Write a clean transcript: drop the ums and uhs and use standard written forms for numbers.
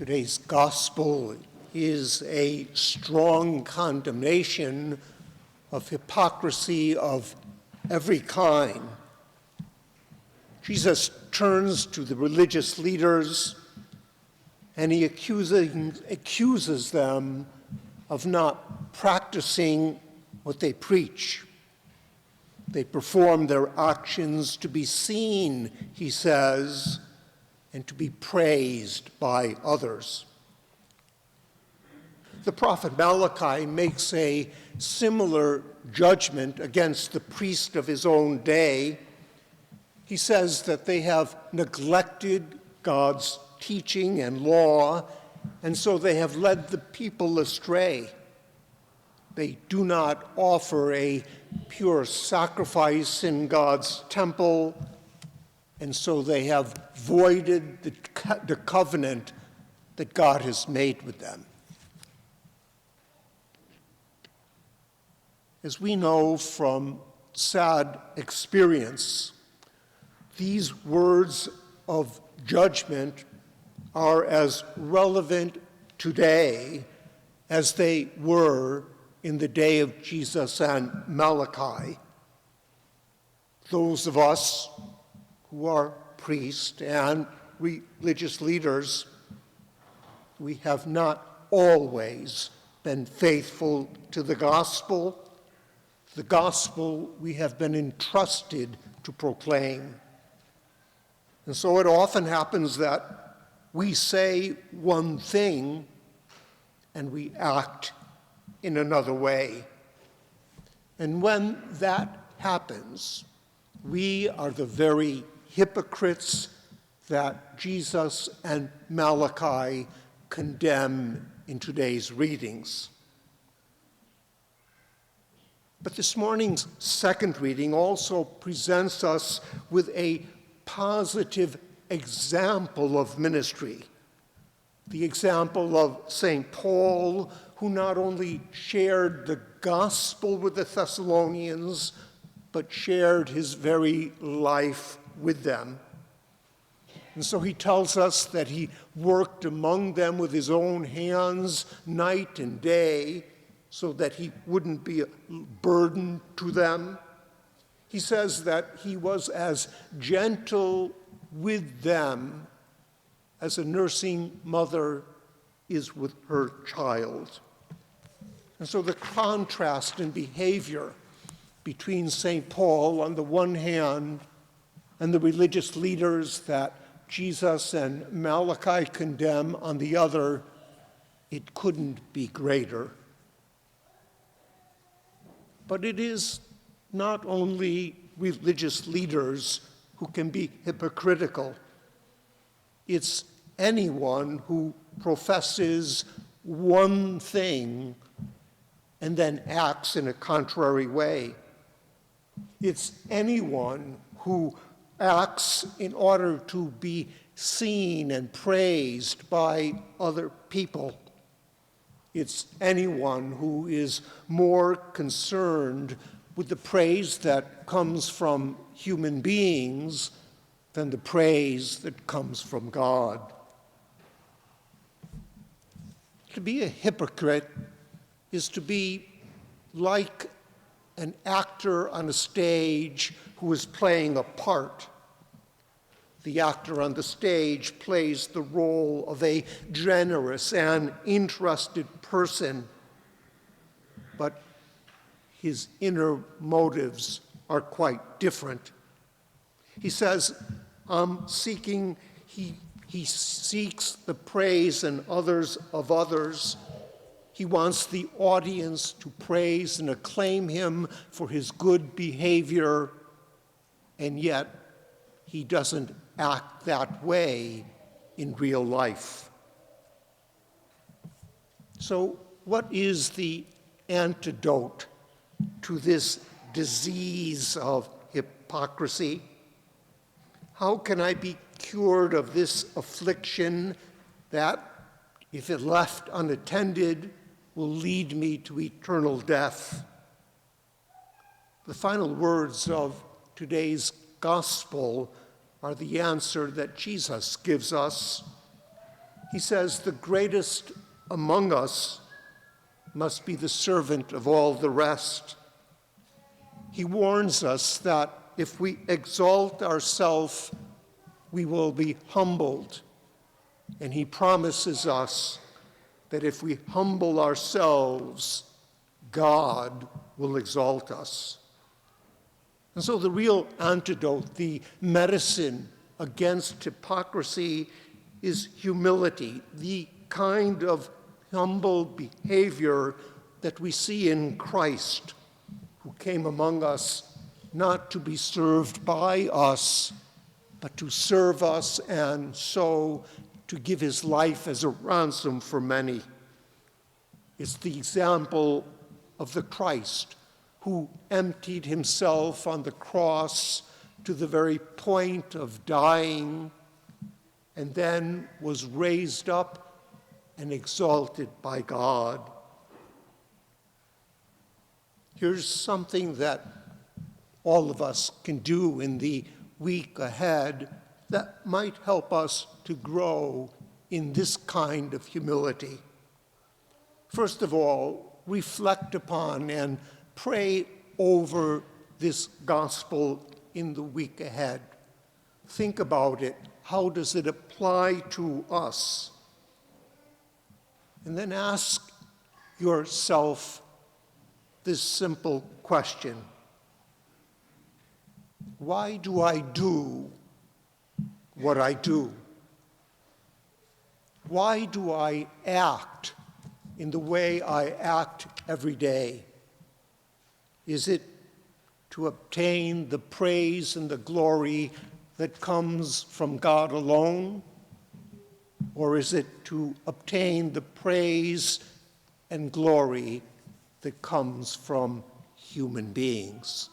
Today's gospel is a strong condemnation of hypocrisy of every kind. Jesus turns to the religious leaders and he accuses them of not practicing what they preach. They perform their actions to be seen, he says, and to be praised by others. The prophet Malachi makes a similar judgment against the priest of his own day. He says that they have neglected God's teaching and law, and so they have led the people astray. They do not offer a pure sacrifice in God's temple, and so they have voided the covenant that God has made with them. As we know from sad experience, these words of judgment are as relevant today as they were in the day of Jesus and Malachi. Those of us who are priests and religious leaders, we have not always been faithful to the gospel we have been entrusted to proclaim. And so it often happens that we say one thing and we act in another way. And when that happens, we are the very hypocrites that Jesus and Malachi condemn in today's readings. But this morning's second reading also presents us with a positive example of ministry. The example of St. Paul, who not only shared the gospel with the Thessalonians, but shared his very life with them. And so he tells us that he worked among them with his own hands night and day so that he wouldn't be a burden to them. He says that he was as gentle with them as a nursing mother is with her child. And so the contrast in behavior between St. Paul on the one hand and the religious leaders that Jesus and Malachi condemn on the other, it couldn't be greater. But it is not only religious leaders who can be hypocritical. It's anyone who professes one thing and then acts in a contrary way. It's anyone who acts in order to be seen and praised by other people. It's anyone who is more concerned with the praise that comes from human beings than the praise that comes from God. To be a hypocrite is to be like an actor on a stage who is playing a part. The actor on the stage plays the role of a generous and interested person, but his inner motives are quite different. He says, he seeks the praise and others of others. He wants the audience to praise and acclaim him for his good behavior, and yet he doesn't act that way in real life. So, what is the antidote to this disease of hypocrisy? How can I be cured of this affliction that, if it left unattended, will lead me to eternal death? The final words of today's gospel are the answer that Jesus gives us. He says the greatest among us must be the servant of all the rest. He warns us that if we exalt ourselves, we will be humbled. And he promises us that if we humble ourselves, God will exalt us. And so the real antidote, the medicine against hypocrisy, is humility, the kind of humble behavior that we see in Christ, who came among us not to be served by us, but to serve us and so to give his life as a ransom for many. It's the example of the Christ who emptied himself on the cross to the very point of dying and then was raised up and exalted by God. Here's something that all of us can do in the week ahead that might help us to grow in this kind of humility. First of all, reflect upon and pray over this gospel in the week ahead. Think about it. How does it apply to us? And then ask yourself this simple question: why do I do what I do? Why do I act in the way I act every day? Is it to obtain the praise and the glory that comes from God alone? Or is it to obtain the praise and glory that comes from human beings?